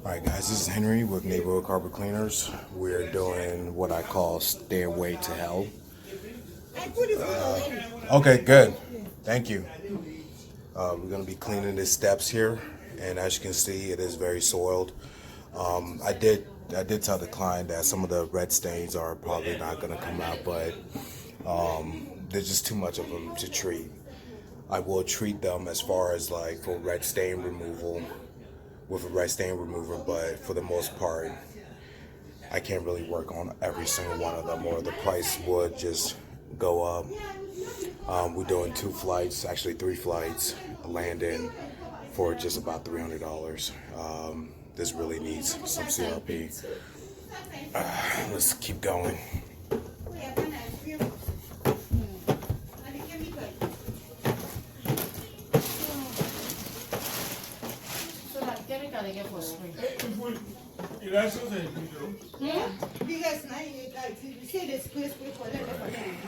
Alright guys, this is Henry with Neighborhood Carpet Cleaners. We're doing what I call Stairway to Hell. Okay, good. Thank you. We're going to be cleaning the steps here, and as you can see, it is very soiled. I did tell the client that some of the red stains are probably not going to come out, but there's just too much of them to treat. I will treat them as far as like for red stain removal with a red stain remover, but for the most part, I can't really work on every single one of them, or the price would just go up. We're doing 2 flights, actually 3 flights, a landing for just about $300. This really needs some CRP. Let's keep going.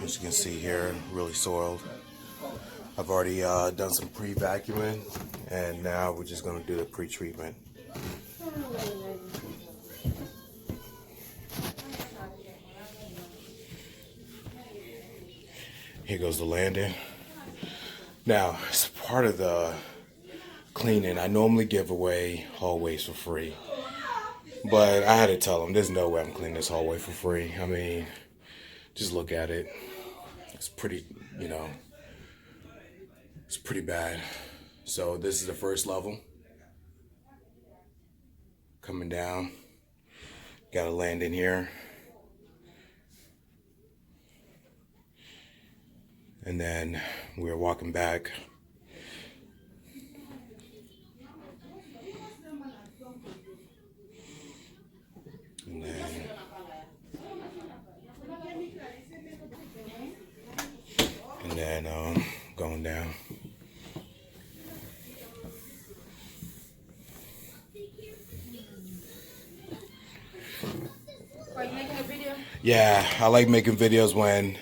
As you can see here, really soiled. I've already done some pre-vacuuming, and now we're just going to do the pre-treatment. Here goes the landing. Now, as part of the cleaning, I normally give away hallways for free. But I had to tell them, there's no way I'm cleaning this hallway for free. I mean, just look at it. It's pretty, it's pretty bad. So this is the first level. Coming down. Got a landing here. And then we're walking back. And then going down. Are you making a video? Yeah, I like making videos when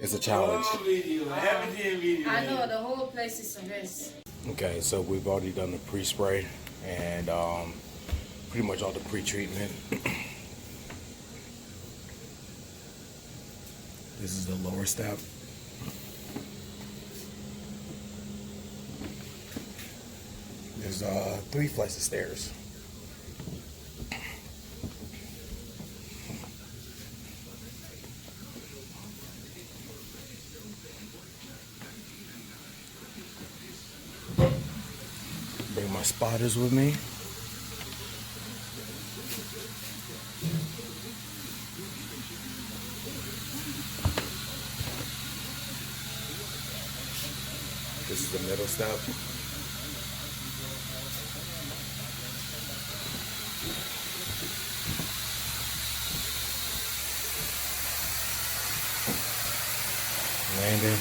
it's a challenge. I know the whole place is a mess. Okay, so we've already done the pre-spray and pretty much all the pre-treatment. This is the lower step. There's 3 flights of stairs. Bring my spotters with me. This is the middle step. Landing.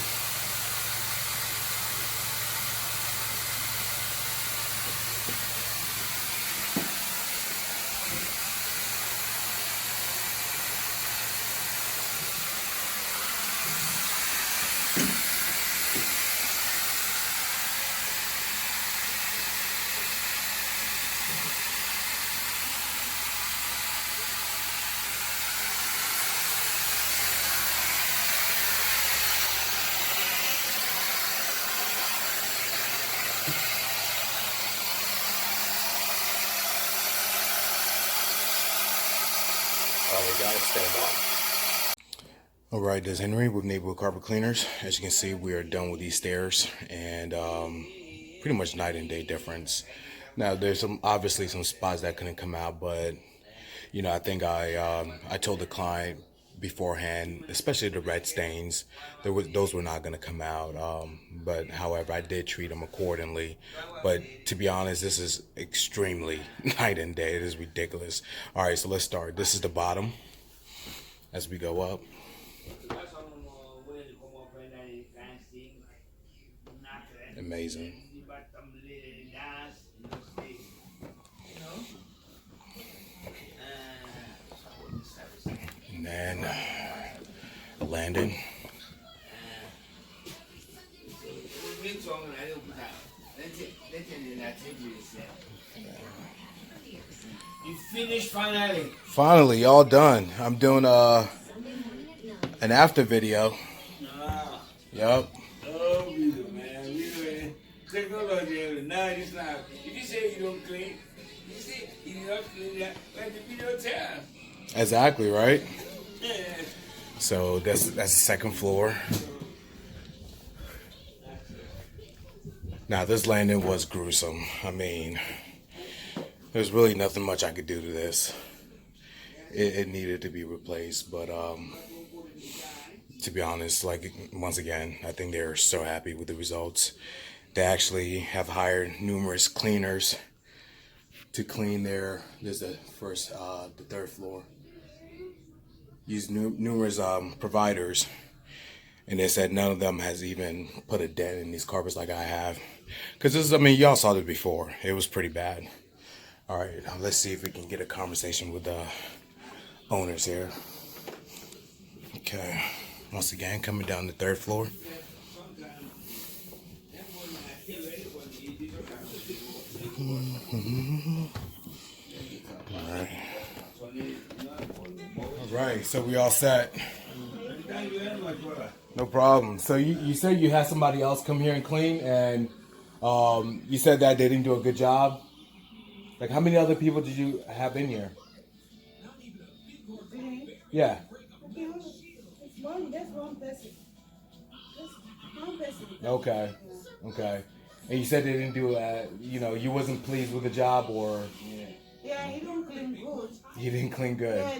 Alright, this is Henry with Neighborhood Carpet Cleaners. As you can see, we are done with these stairs, and pretty much night and day difference. Now, there's obviously some spots that couldn't come out, but I think I told the client beforehand, especially the red stains, those were not going to come out. But however, I did treat them accordingly. But to be honest, this is extremely night and day. It is ridiculous. All right, so let's start. This is the bottom as we go up. Amazing. And then a landing. You finished finally. Finally, all done. I'm doing an after video. Ah. Yup. Oh, beautiful, man. We technology. Now it's not. If you say you don't clean, you say you don't clean that. Like the video tell. Exactly, right? Yeah. So that's the second floor. Now this landing was gruesome. I mean, there's really nothing much I could do to this. It needed to be replaced, but to be honest, like once again, I think they're so happy with the results. They actually have hired numerous cleaners to clean there's the third floor. Used numerous providers, and they said none of them has even put a dent in these carpets like I have. Because this is, I mean, y'all saw this before. It was pretty bad. All right, now let's see if we can get a conversation with the owners here. Okay, once again, coming down the third floor. All right, so we all set. No problem. So you said you had somebody else come here and clean, and you said that they didn't do a good job. Like, how many other people did you have in here? Yeah. That's one person. Just one person. Okay. Okay. And you said they didn't do, you wasn't pleased with the job, or Yeah, he don't clean good. you didn't clean good. Yeah,